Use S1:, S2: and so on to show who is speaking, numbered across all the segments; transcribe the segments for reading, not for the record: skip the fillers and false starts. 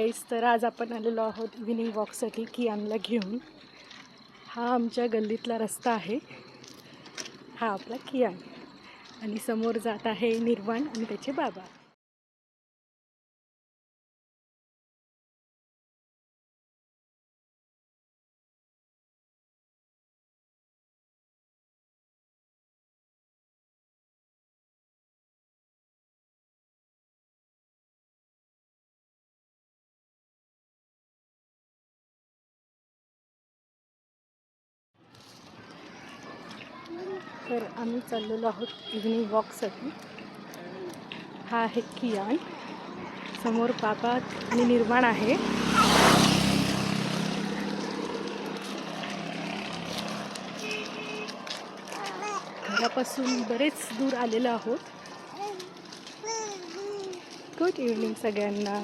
S1: गाईस, तर आज आपण आलेलो आहोत इव्हिनिंग वॉकसाठी कियानला घेऊन. हा आमच्या गल्लीतला रस्ता आहे. हा आपला कियान आणि समोर जात आहे निर्वाण आणि त्याचे बाबा. तर आम्ही चाललेलो आहोत इव्हिनिंग वॉकसाठी. हा आहे कियान, समोर बाबा आणि निर्वाण आहे. घरापासून बरेच दूर आलेलो आहोत. गुड इव्हिनिंग सगळ्यांना.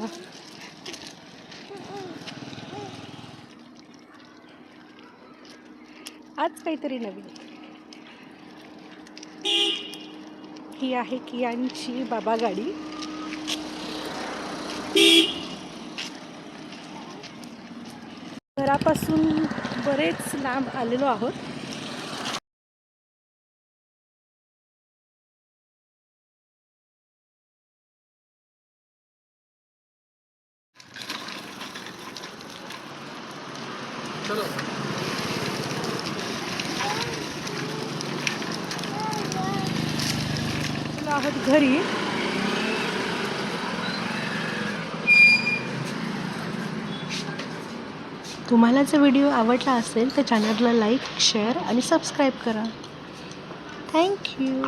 S1: आज काहीतरी नवीन. ही आहे कियानची बाबा गाडी. घरापासून बरेच लांब आलेलो आहोत. आहोत घरी. तुम्हाला जर व्हिडिओ आवडला असेल तर चॅनलला लाईक, शेअर आणि सबस्क्राईब करा. थँक्यू.